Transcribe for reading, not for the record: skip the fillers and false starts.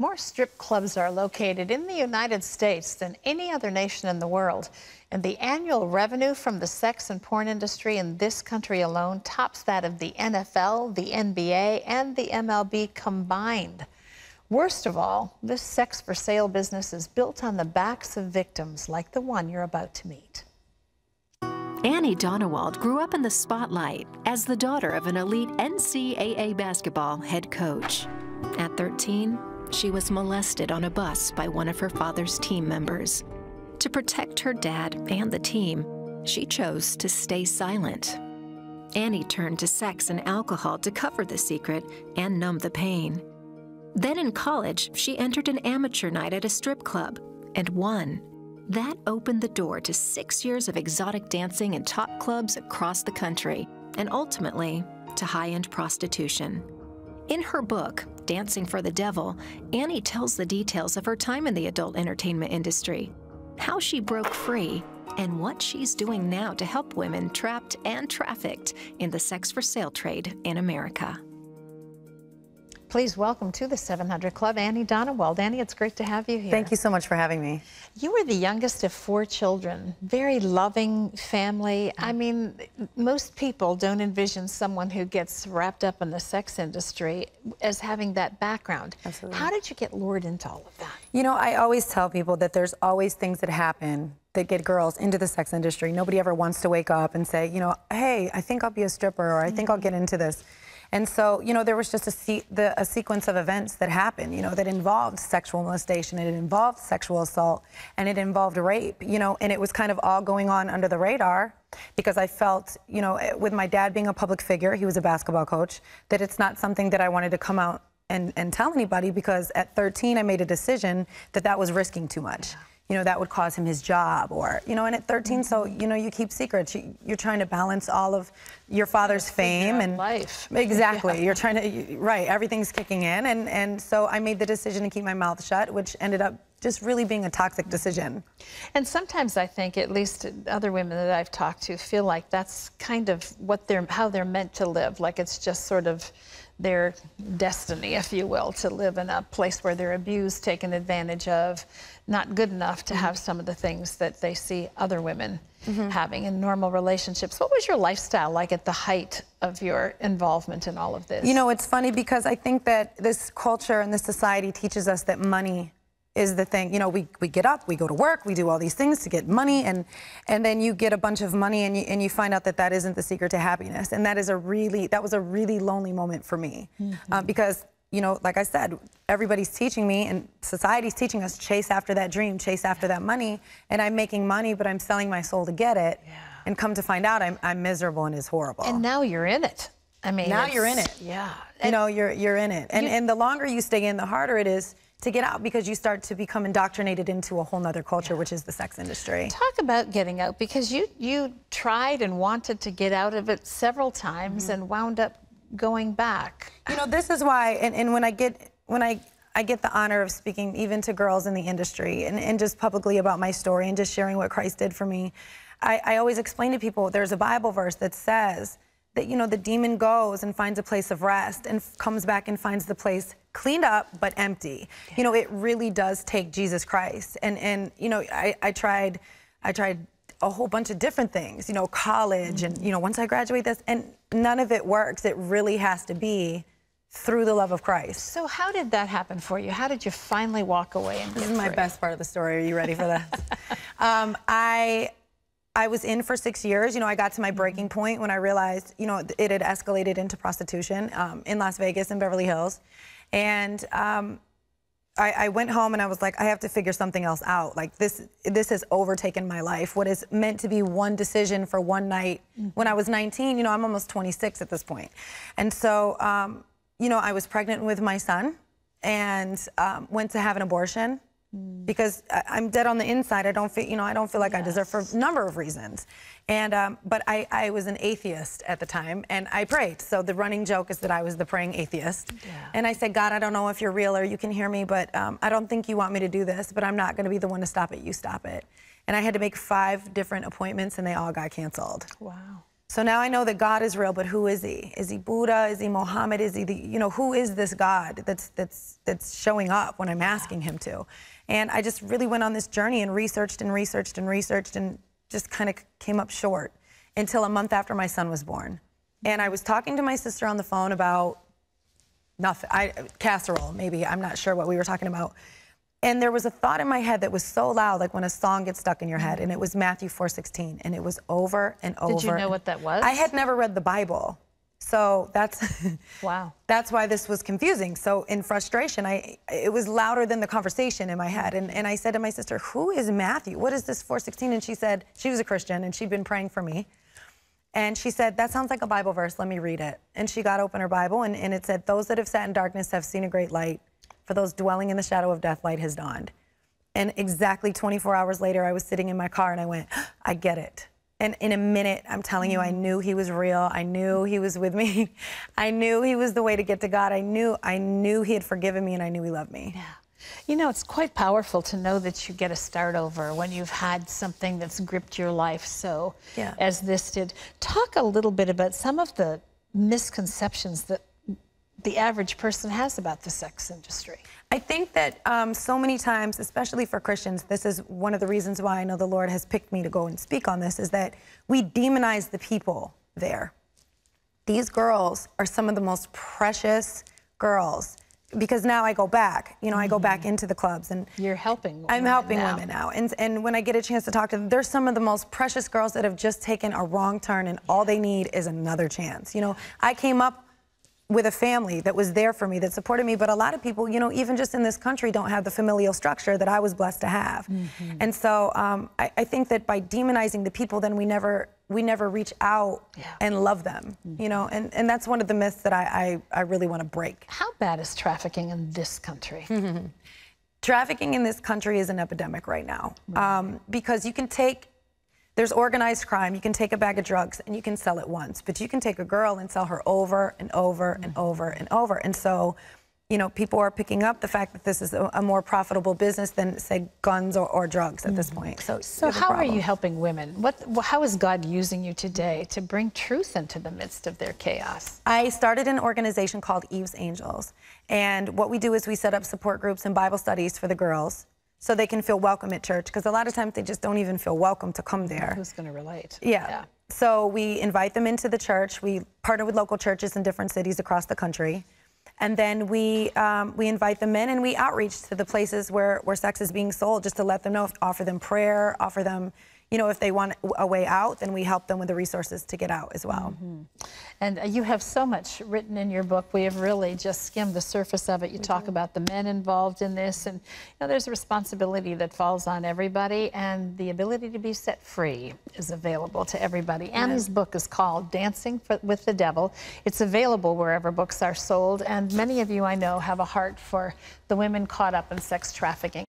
More strip clubs are located in the United States than any other nation in the world. And the annual revenue from the sex and porn industry in this country alone tops that of the NFL, the NBA, and the MLB combined. Worst of all, this sex for sale business is built on the backs of victims like the one you're about to meet. Anny Donewald grew up in the spotlight as the daughter of an elite NCAA basketball head coach. At 13, she was molested on a bus by one of her father's team members. To protect her dad and the team, she chose to stay silent. Anny turned to sex and alcohol to cover the secret and numb the pain. Then in college, she entered an amateur night at a strip club and won. That opened the door to 6 years of exotic dancing in top clubs across the country, and ultimately to high-end prostitution. In her book, Dancing for the Devil, Anny tells the details of her time in the adult entertainment industry, how she broke free, and what she's doing now to help women trapped and trafficked in the sex for sale trade in America. Please welcome to the 700 Club, Anny Donewald. Anny, it's great to have you here. Thank you so much for having me. You were the youngest of 4 children, very loving family. I mean, most people don't envision someone who gets wrapped up in the sex industry as having that background. Absolutely. How did you get lured into all of that? You know, I always tell people that there's always things that happen that get girls into the sex industry. Nobody ever wants to wake up and say, you know, hey, I think I'll be a stripper, or I think I'll get into this. And so, you know, there was just a sequence of events that happened, you know, that involved sexual molestation, and it involved sexual assault, and it involved rape, you know, and it was kind of all going on under the radar because I felt, you know, with my dad being a public figure, he was a basketball coach, that it's not something that I wanted to come out and tell anybody, because at 13, I made a decision that that was risking too much. You know, that would cause him his job, or, you know, and at 13, so, you know, you keep secrets. You're trying to balance all of your father's fame and life. Exactly. Yeah. You're trying to, right, everything's kicking in. And so I made the decision to keep my mouth shut, which ended up just really being a toxic decision. And sometimes I think, at least other women that I've talked to, feel like that's kind of what how they're meant to live. Like it's just sort of their destiny, if you will, to live in a place where they're abused, taken advantage of, not good enough to have some of the things that they see other women having in normal relationships. What was your lifestyle like at the height of your involvement in all of this? You know, it's funny because I think that this culture and this society teaches us that money is the thing. You know, we get up, we go to work, we do all these things to get money, and then you get a bunch of money and you find out that that isn't the secret to happiness. And that was a really lonely moment for me. Because, you know, like I said, everybody's teaching me and society's teaching us, chase after that dream, chase after that money, and I'm making money, but I'm selling my soul to get it. And come to find out, I'm miserable and it's horrible. And now you're in it. I mean, now you're in it. Yeah. You know, you're in it. And the longer you stay in, the harder it is to get out, because you start to become indoctrinated into a whole nother culture, which is the sex industry. Talk about getting out, because you tried and wanted to get out of it several times and wound up going back. You know, this is why, and when I get the honor of speaking even to girls in the industry and just publicly about my story and just sharing what Christ did for me, I always explain to people, there's a Bible verse that says that, you know, the demon goes and finds a place of rest and comes back and finds the place cleaned up but empty. You know, it really does take Jesus Christ. And you know, I tried a whole bunch of different things, you know, college and, you know, once I graduate this, and none of it works. It really has to be through the love of Christ. So how did that happen for you? How did you finally walk away and This is my best part of the story. Are you ready for this? I was in for 6 years. You know, I got to my breaking point when I realized, you know, it had escalated into prostitution in Las Vegas and Beverly Hills. And I went home and I was like, I have to figure something else out. Like this has overtaken my life. What is meant to be one decision for one night when I was 19, you know, I'm almost 26 at this point. And so, you know, I was pregnant with my son and went to have an abortion. Because I'm dead on the inside. I don't feel, you know, I don't feel like I deserve, for a number of reasons. And but I was an atheist at the time, and I prayed. So the running joke is that I was the praying atheist. And I said, God, I don't know if you're real or you can hear me, but I don't think you want me to do this, but I'm not going to be the one to stop it. You stop it. And I had to make 5 different appointments, and they all got canceled. Wow. So now I know that God is real, but who is he? Is he Buddha? Is he Muhammad? Is he who is this God that's showing up when I'm asking him to? And I just really went on this journey and researched and researched and researched and just kind of came up short until a month after my son was born. And I was talking to my sister on the phone about nothing, casserole, maybe, I'm not sure what we were talking about. And there was a thought in my head that was so loud, like when a song gets stuck in your head, and it was Matthew 4:16, and it was over and over. Did you know what that was? I had never read the Bible, so that's wow. That's why this was confusing. So in frustration, it was louder than the conversation in my head, and I said to my sister, "Who is Matthew? What is this 4:16?" And she said, she was a Christian, and she'd been praying for me. And she said, "That sounds like a Bible verse, let me read it." And she got open her Bible, and it said, "Those that have sat in darkness have seen a great light. For those dwelling in the shadow of death, light has dawned." And exactly 24 hours later, I was sitting in my car and I went, I get it. And in a minute, I'm telling you, I knew he was real. I knew he was with me. I knew he was the way to get to God. I knew he had forgiven me, and I knew he loved me. Yeah. You know, it's quite powerful to know that you get to start over when you've had something that's gripped your life so as this did. Talk a little bit about some of the misconceptions that the average person has about the sex industry. I think that so many times, especially for Christians, this is one of the reasons why I know the Lord has picked me to go and speak on this, is that we demonize the people there. These girls are some of the most precious girls, because now I go back, I go back into the clubs, and you're helping. I'm helping women now, and when I get a chance to talk to them, they're some of the most precious girls that have just taken a wrong turn, and all they need is another chance. I came up with a family that was there for me, that supported me, but a lot of people, even just in this country, don't have the familial structure that I was blessed to have. And so I think that by demonizing the people, then we never reach out and love them, and that's one of the myths that I really want to break. How bad is trafficking in this country? Trafficking in this country is an epidemic right now, because there's organized crime. You can take a bag of drugs and you can sell it once, but you can take a girl and sell her over and over and over and over. And so, people are picking up the fact that this is a more profitable business than, say, guns or drugs at this point. So how are you helping women? How is God using you today to bring truth into the midst of their chaos? I started an organization called Eve's Angels. And what we do is we set up support groups and Bible studies for the girls, so they can feel welcome at church, because a lot of times they just don't even feel welcome to come there. Who's going to relate? Yeah. So we invite them into the church. We partner with local churches in different cities across the country. And then we invite them in, and we outreach to the places where sex is being sold, just to let them know, offer them prayer, offer them, if they want a way out, then we help them with the resources to get out as well. And you have so much written in your book. We have really just skimmed the surface of it. You talk about the men involved in this, and there's a responsibility that falls on everybody, and the ability to be set free is available to everybody. Annie's book is called Dancing with the Devil. It's available wherever books are sold, and many of you I know have a heart for the women caught up in sex trafficking.